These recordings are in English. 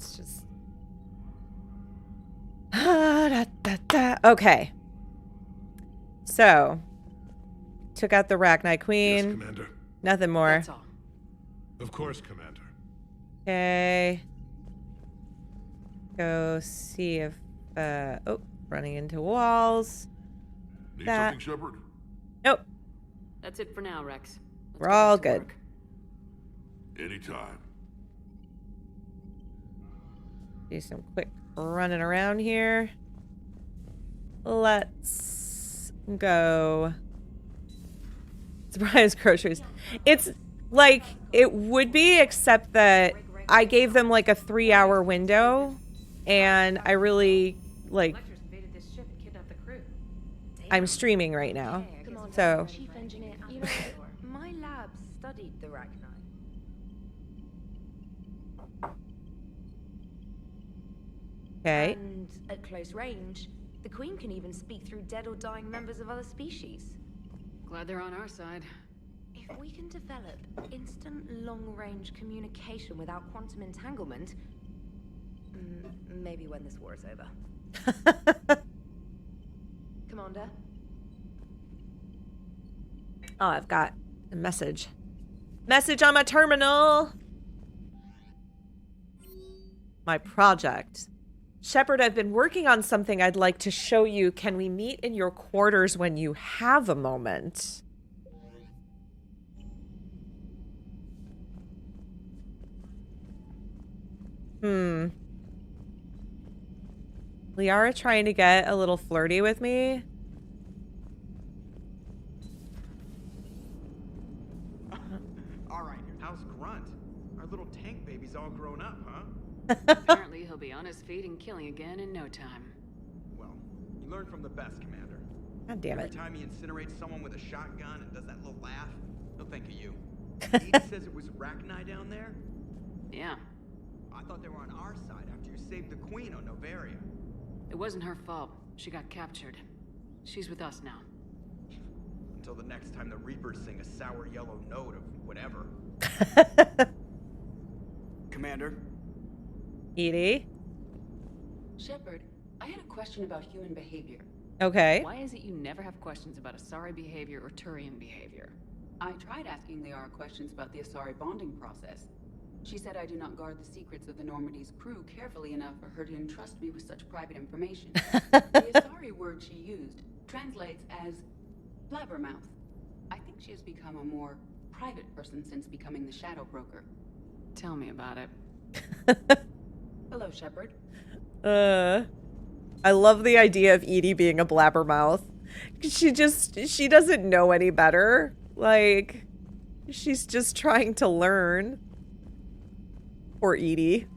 It's just... Okay. So, took out the Rachni Queen. Yes, Commander. Nothing more. That's all. Of course, Commander. Okay. Go see if... oh, running into walls. Need That- something, Shepard? Nope. That's it for now, Rex. Let's We're go all back to good. work. Anytime. Do some quick running around here. Let's go. Surprise groceries. It's like it would be, except that I gave them like a 3-hour window, and I really like. I'm streaming right now, so. Chief engineer, you know, my lab studied the Rachni. Okay. And at close range, the Queen can even speak through dead or dying members of other species. Glad they're on our side. If we can develop instant long-range communication without quantum entanglement, maybe when this war is over. Commander? Oh, I've got a message. Message on my terminal. My project. Shepard, I've been working on something I'd like to show you. Can we meet in your quarters when you have a moment? Liara trying to get a little flirty with me. Alright, how's Grunt? Our little tank baby's all grown up, huh? Apparently he'll be on his feet and killing again in no time. Well, you learn from the best, Commander. God damn it. Every time he incinerates someone with a shotgun and does that little laugh, he'll think of you. Edie says it was Rachni down there? Yeah, I thought they were on our side after you saved the Queen on Novaria. it wasn't her fault. She got captured. She's with us now. Until the next time the Reapers sing a sour yellow note of whatever. Commander? Edie? Shepard, I had a question about human behavior. Okay. Why is it you never have questions about Asari behavior or Turian behavior? I tried asking Liara questions about the Asari bonding process. She said I do not guard the secrets of the Normandy's crew carefully enough for her to entrust me with such private information. The Asari word she used translates as blabbermouth. I think she has become a more private person since becoming the Shadow Broker. Tell me about it. Hello, Shepard. I love the idea of Edie being a blabbermouth. She doesn't know any better. Like, she's just trying to learn. Poor Edie.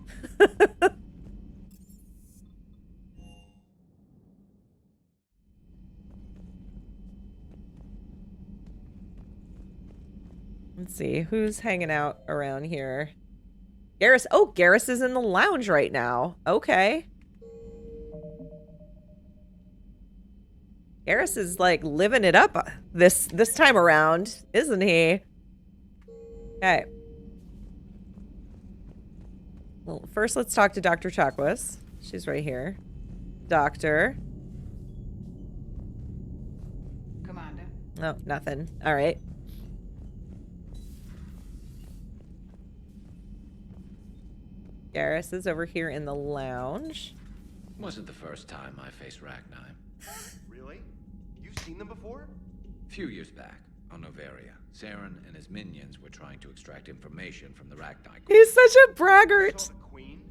Let's see, who's hanging out around here? Garrus. Oh, Garrus is in the lounge right now. Okay. Garrus is like living it up this time around, isn't he? Okay. Well, first let's talk to Dr. Chakwas. She's right here. Doctor. Commander. Oh, nothing. All right. Garrus is over here in the lounge. Wasn't the first time I faced Rachni. Really? You've seen them before? A few years back, on Novaria, Saren and his minions were trying to extract information from the Rachni. He's such a You braggart. saw the Queen?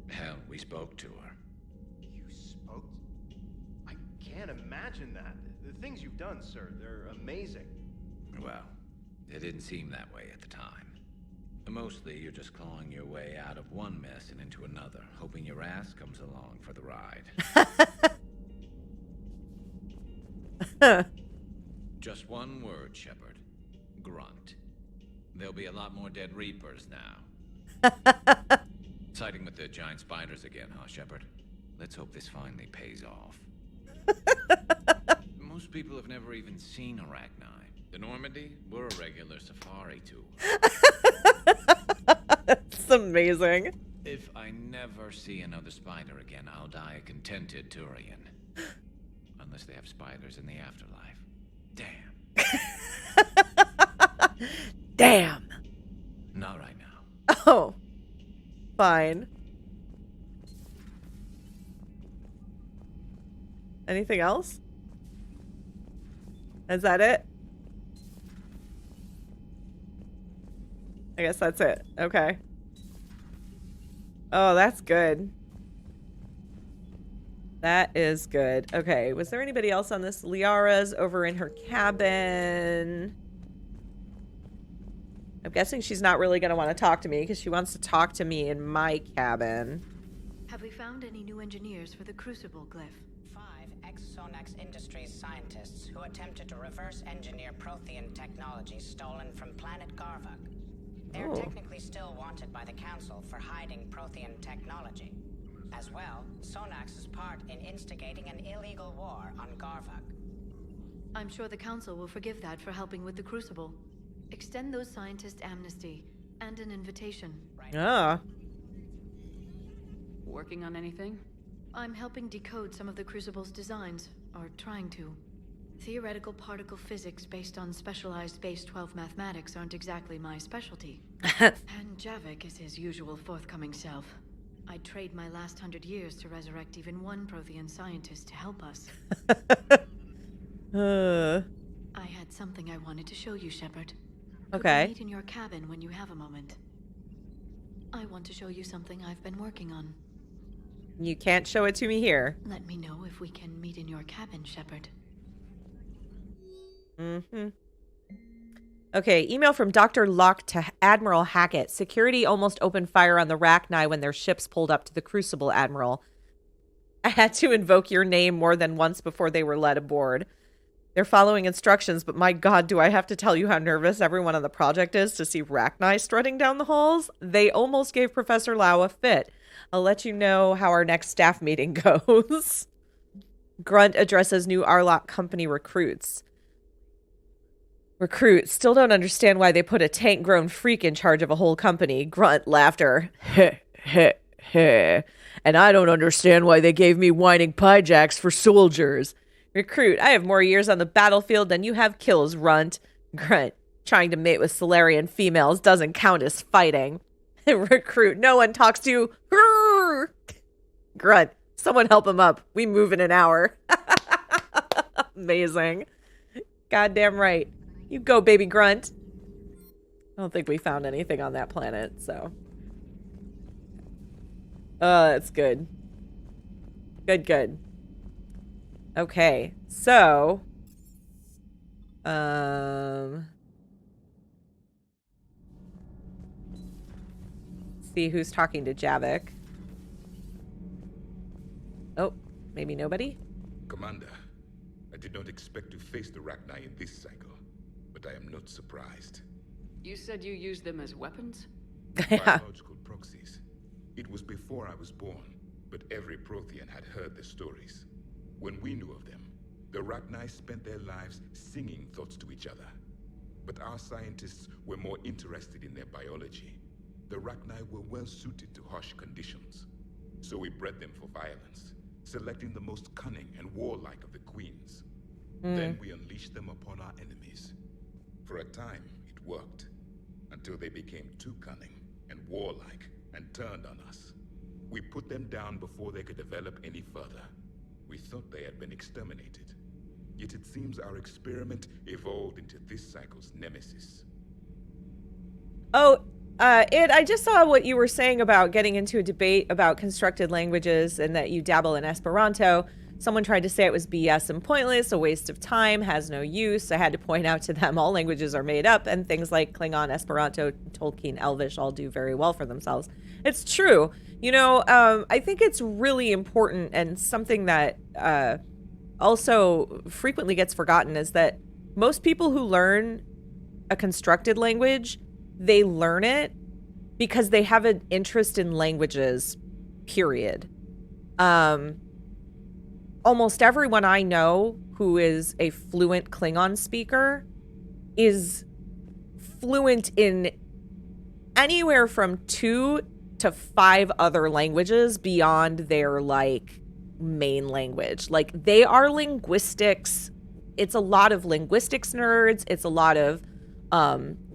Hell, we spoke to her. You spoke? I can't imagine that. The things you've done, sir, they're amazing. Well, it didn't seem that way at the time. Mostly, you're just clawing your way out of one mess and into another, hoping your ass comes along for the ride. Just one word, Shepard. Grunt. There'll be a lot more dead Reapers now. Siding with the giant spiders again, huh, Shepard? Let's hope this finally pays off. Most people have never even seen Arachni. The Normandy, we're a regular safari tour. That's amazing. If I never see another spider again, I'll die a contented Turian. Unless they have spiders in the afterlife. Damn. Damn. Not right now. Oh. Fine. Anything else? Is that it? I guess that's it. Okay. Oh, that's good. That is good. Okay, was there anybody else on this? Liara's over in her cabin. I'm guessing she's not really going to want to talk to me because she wants to talk to me in my cabin. Have we found any new engineers for the Crucible glyph? 5 ex-Sonax Industries scientists who attempted to reverse engineer Prothean technology stolen from planet Garvuk. They're technically still wanted by the Council for hiding Prothean technology. As well, Sonax's part in instigating an illegal war on Garvuk. I'm sure the Council will forgive that for helping with the Crucible. Extend those scientists amnesty and an invitation. Ah. Working on anything? I'm helping decode some of the Crucible's designs, or trying to. Theoretical particle physics based on specialized base 12 mathematics aren't exactly my specialty. And Javik is his usual forthcoming self. I'd trade my last 100 years to resurrect even one Prothean scientist to help us. I had something I wanted to show you, Shepard. Okay. Meet in your cabin when you have a moment. I want to show you something I've been working on. You can't show it to me here. Let me know if we can meet in your cabin, Shepard. Mm-hmm. Okay, email from Dr. Locke to Admiral Hackett. Security almost opened fire on the Rachni when their ships pulled up to the Crucible, Admiral. I had to invoke your name more than once before they were led aboard. They're following instructions, but my god, do I have to tell you how nervous everyone on the project is to see Rachni strutting down the halls? They almost gave Professor Lau a fit. I'll let you know how our next staff meeting goes. Grunt addresses new Arlok company recruits. Recruit, still don't understand why they put a tank-grown freak in charge of a whole company. Grunt, laughter. Heh, heh, heh. And I don't understand why they gave me whining pie jacks for soldiers. Recruit, I have more years on the battlefield than you have kills, Runt. Grunt, trying to mate with Solarian females doesn't count as fighting. Recruit, no one talks to you. Grunt, someone help him up. We move in an hour. Amazing. Goddamn right. You go, baby Grunt. I don't think we found anything on that planet, so. That's good. Good, good. Okay, so. See who's talking to Javik. Oh, maybe nobody? Commander, I did not expect to face the Rachni in this cycle, but I am not surprised. You said you used them as weapons? Biological proxies. It was before I was born, but every Prothean had heard the stories. When we knew of them, the Rachni spent their lives singing thoughts to each other. But our scientists were more interested in their biology. The Rachni were well suited to harsh conditions. So we bred them for violence, selecting the most cunning and warlike of the queens. Then we unleashed them upon our enemies. For a time, it worked, until they became too cunning and warlike and turned on us. We put them down before they could develop any further. We thought they had been exterminated. Yet it seems our experiment evolved into this cycle's nemesis. Oh, I just saw what you were saying about getting into a debate about constructed languages and that you dabble in Esperanto. Someone tried to say it was BS and pointless, a waste of time, has no use. I had to point out to them all languages are made up, and things like Klingon, Esperanto, Tolkien, Elvish all do very well for themselves. It's true. You know, I think it's really important, and something that also frequently gets forgotten is that most people who learn a constructed language, they learn it because they have an interest in languages, period. Almost everyone I know who is a fluent Klingon speaker is fluent in anywhere from 2 to 5 other languages beyond their like main language. Like they are linguistics. It's a lot of linguistics nerds. It's a lot of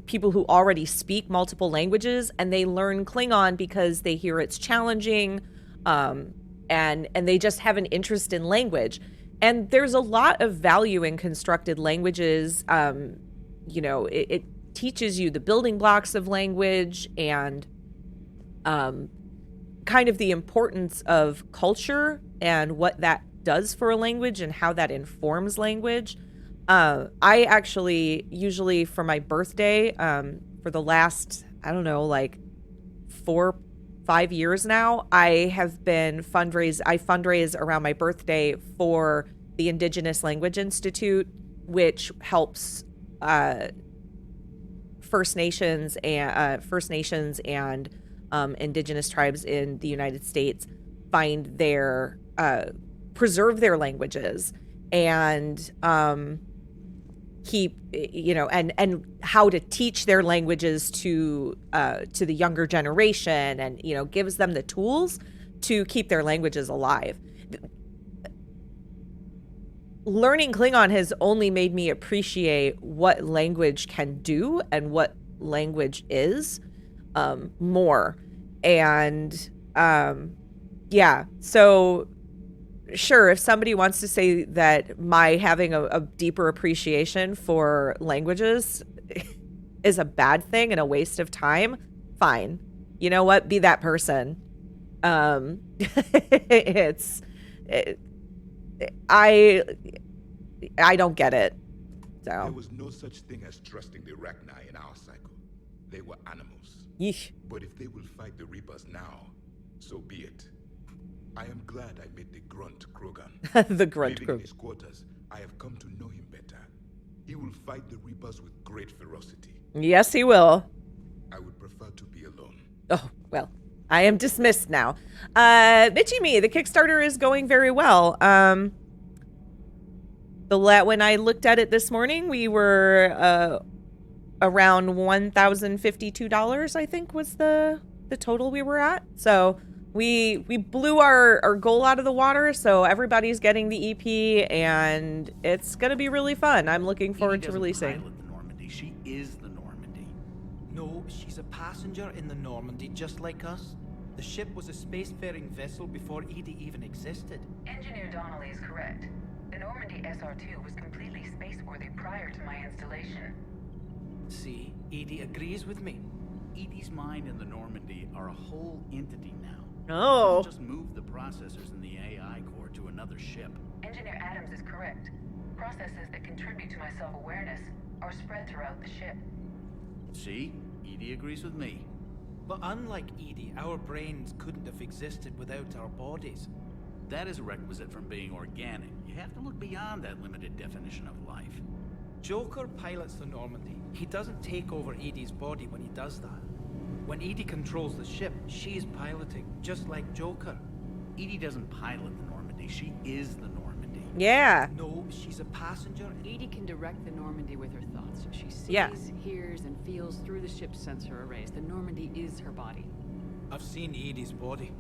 people who already speak multiple languages, and they learn Klingon because they hear it's challenging, and they just have an interest in language. And there's a lot of value in constructed languages. You know, it teaches you the building blocks of language and kind of the importance of culture and what that does for a language and how that informs language. I actually, usually for my birthday, for the last, I don't know, like 4-5 years now, I fundraise around my birthday for the Indigenous Language Institute, which helps First Nations and Indigenous tribes in the United States preserve their languages and keep, you know, and how to teach their languages to the younger generation, and, you know, gives them the tools to keep their languages alive. Learning Klingon has only made me appreciate what language can do and what language is more. And yeah, so sure, if somebody wants to say that my having a deeper appreciation for languages is a bad thing and a waste of time, fine. You know what? Be that person. I don't get it. So there was no such thing as trusting the Rachni in our cycle. They were animals. Yeesh. But if they will fight the Reapers now, so be it. I am glad I met the Grunt Krogan. The Grunt Living in Krogan. his quarters, I have come to know him better. He will fight the Reapers with great ferocity. Yes, he will. I would prefer to be alone. Oh, well, I am dismissed now. Bitchy Me, the Kickstarter is going very well. When I looked at it this morning, we were around $1,052, I think was the total we were at. So we blew our goal out of the water, so everybody's getting the EP, and it's gonna be really fun. I'm looking forward to releasing. Pilot the Normandy. She is the Normandy. No, she's a passenger in the Normandy, just like us. The ship was a spacefaring vessel before Edie even existed. Engineer Donnelly is correct. The Normandy SR-2 was completely spaceworthy prior to my installation. See, Edie agrees with me. Edie's mind and the Normandy are a whole entity now. Oh. Just move the processors in the AI core to another ship. Engineer Adams is correct. Processes that contribute to my self-awareness are spread throughout the ship. See? Edie agrees with me. But unlike Edie, our brains couldn't have existed without our bodies. That is a requisite from being organic. You have to look beyond that limited definition of life. Joker pilots the Normandy. He doesn't take over Edie's body when he does that. When Edie controls the ship, she's piloting, just like Joker. Edie doesn't pilot the Normandy. She is the Normandy. Yeah. No, she's a passenger. Edie can direct the Normandy with her thoughts. She sees, hears, and feels through the ship's sensor arrays. The Normandy is her body. I've seen Edie's body,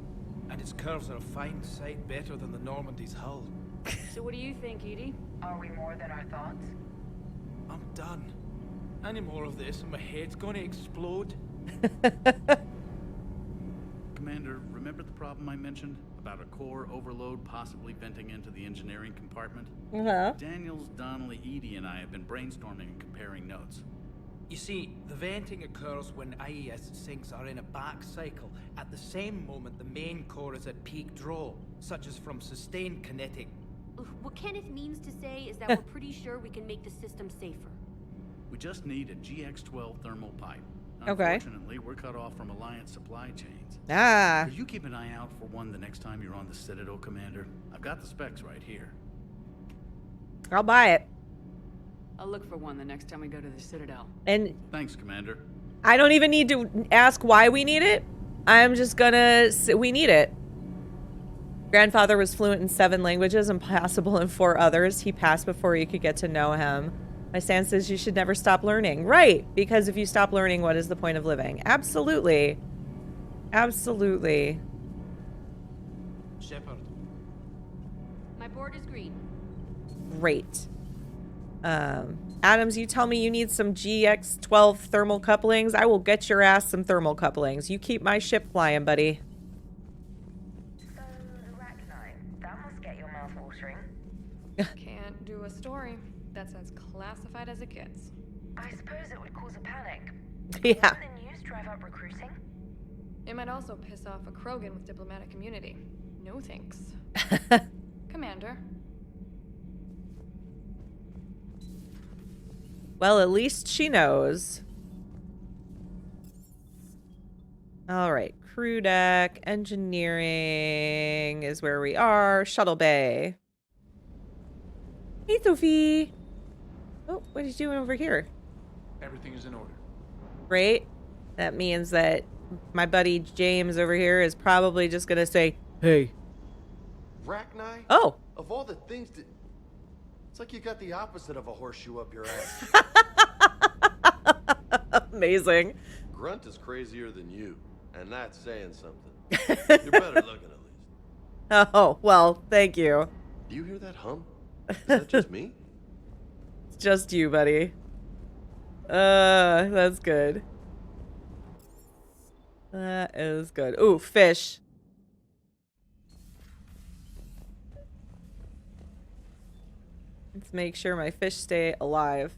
and its curves are a fine sight better than the Normandy's hull. So what do you think, Edie? Are we more than our thoughts? I'm done. Any more of this and my head's gonna explode. Commander, remember the problem I mentioned? About a core overload possibly venting into the engineering compartment? Uh-huh. Daniels, Donnelly, Edie, and I have been brainstorming and comparing notes. You see, the venting occurs when IES sinks are in a back cycle. At the same moment, the main core is at peak draw, such as from sustained kinetic. What Kenneth means to say is that we're pretty sure we can make the system safer. We just need a GX-12 thermal pipe. Okay. Unfortunately, we're cut off from Alliance supply chains. Ah. Could you keep an eye out for one the next time you're on the Citadel, Commander? I've got the specs right here. I'll buy it. I'll look for one the next time we go to the Citadel. And thanks, Commander. I don't even need to ask why we need it. I'm just gonna say we need it. Grandfather was fluent in 7 languages and passable in 4 others. He passed before you could get to know him. My stance is you should never stop learning. Right, because if you stop learning, what is the point of living? Absolutely. Absolutely. Shepard. My board is green. Great. Adams, you tell me you need some GX-12 thermal couplings. I will get your ass some thermal couplings. You keep my ship flying, buddy. So, Arachnine, that must get your mouth watering. Can't do a story. That's as classified as it gets. I suppose it would cause a panic. Yeah. Wouldn't the news drive up recruiting? It might also piss off a Krogan with diplomatic immunity. No thanks. Commander. Well, at least she knows. All right. Crew deck. Engineering is where we are. Shuttle bay. Hey, Sophie. Oh, what are you doing over here? Everything is in order. Great. That means that my buddy James over here is probably just going to say, hey. Rachni? Oh. Of all the things that... It's like you got the opposite of a horseshoe up your ass. Amazing. Grunt is crazier than you, and that's saying something. You're better looking at least. Oh, well, thank you. Do you hear that hum? Is that just me? It's just you, buddy. That's good. That is good. Ooh, fish. Let's make sure my fish stay alive.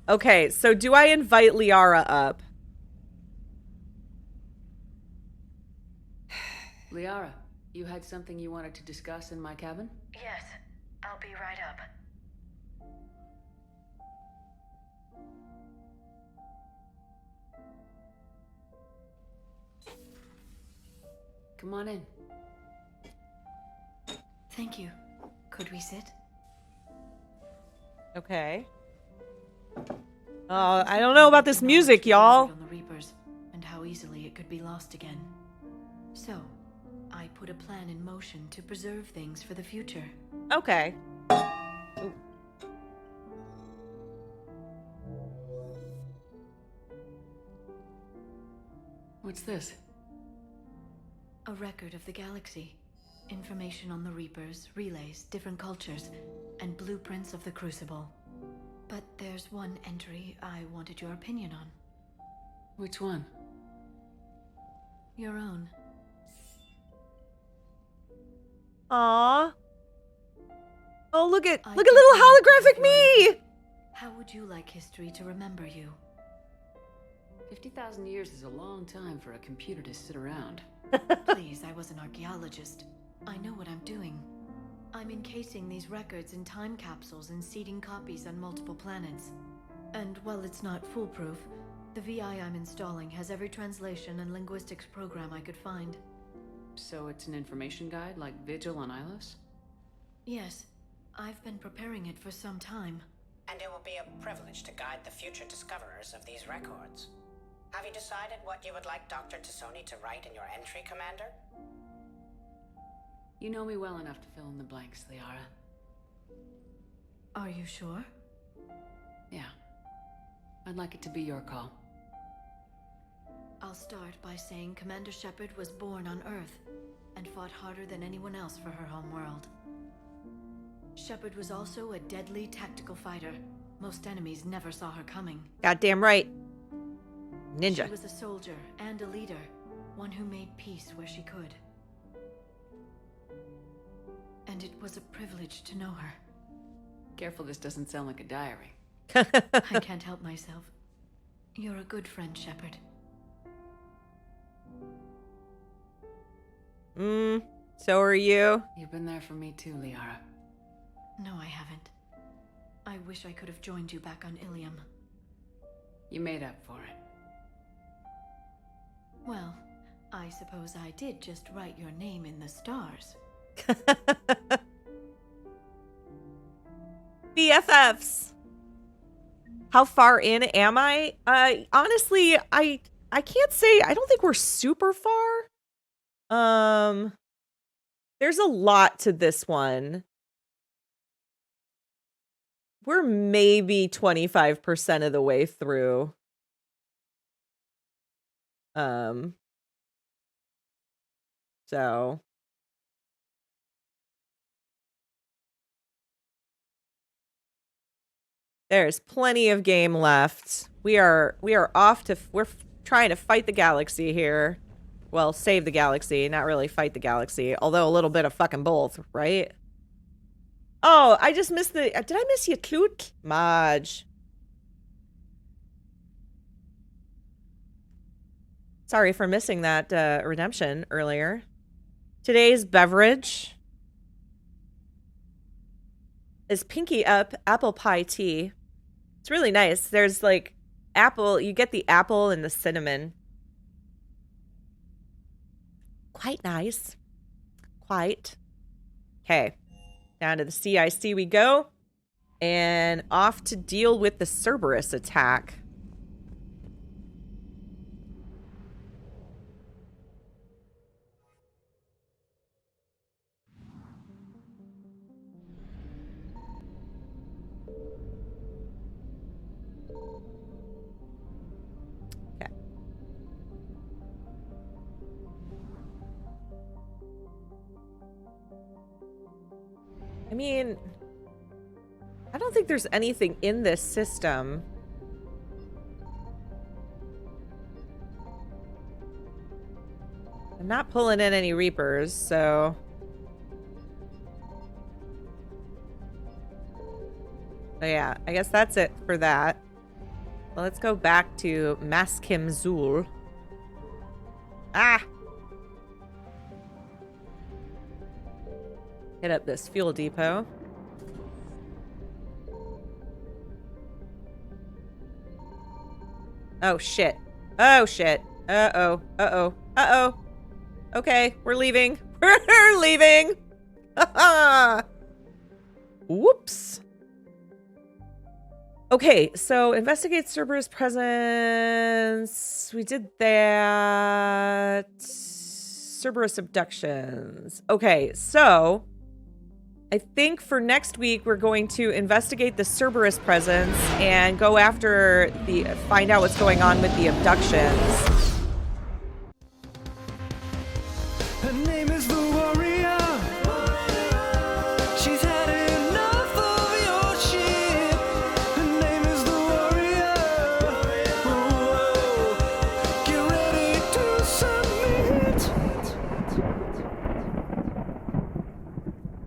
Okay, so do I invite Liara up? Liara, you had something you wanted to discuss in my cabin? Yes, I'll be right up. Come on in. Thank you. Could we sit? Okay. I don't know about this music, y'all. On the Reapers, and how easily it could be lost again. So, I put a plan in motion to preserve things for the future. Okay. Ooh. What's this? A record of the galaxy. Information on the Reapers, relays, different cultures, and blueprints of the Crucible. But there's one entry I wanted your opinion on. Which one? Your own. Aww. Oh, look at little holographic me! How would you like history to remember you? 50,000 years is a long time for a computer to sit around. Please, I was an archaeologist. I know what I'm doing. I'm encasing these records in time capsules and seeding copies on multiple planets. And while it's not foolproof, the VI I'm installing has every translation and linguistics program I could find. So it's an information guide like Vigil on Ilos? Yes, I've been preparing it for some time. And it will be a privilege to guide the future discoverers of these records. Have you decided what you would like Dr. Tassoni to write in your entry, Commander? You know me well enough to fill in the blanks, Liara. Are you sure? Yeah. I'd like it to be your call. I'll start by saying Commander Shepard was born on Earth and fought harder than anyone else for her home world. Shepard was also a deadly tactical fighter. Most enemies never saw her coming. Goddamn right. Ninja. She was a soldier and a leader, one who made peace where she could. And it was a privilege to know her. Careful this doesn't sound like a diary. I can't help myself. You're a good friend, Shepard. So are you? You've been there for me too, Liara. No, I haven't. I wish I could have joined you back on Ilium. You made up for it. Well, I suppose I did just write your name in the stars. BFFs. How far in am I? Honestly, I can't say. I don't think we're super far. There's a lot to this one. We're maybe 25% of the way through. So there's plenty of game left. We are off to we're trying to fight the galaxy here. Well, save the galaxy, not really fight the galaxy, although a little bit of fucking both, right? Oh, I just missed the did I miss you, Clute? Maj. Sorry for missing that redemption earlier. Today's beverage is Pinky Up apple pie tea. It's really nice. There's like apple, you get the apple and the cinnamon. Quite nice. Quite. Okay. Down to the CIC we go. And off to deal with the Cerberus attack. I mean, I don't think there's anything in this system. I'm not pulling in any Reapers, so... So yeah, I guess that's it for that. Well, let's go back to Maskim Zul. Ah! Hit up this fuel depot. Oh, shit. Oh, shit. Uh-oh. Uh-oh. Uh-oh. Okay, we're leaving. We're leaving! Whoops. Okay, so investigate Cerberus presence. We did that. Cerberus abductions. Okay, so... I think for next week, we're going to investigate the Cerberus presence and go after find out what's going on with the abductions.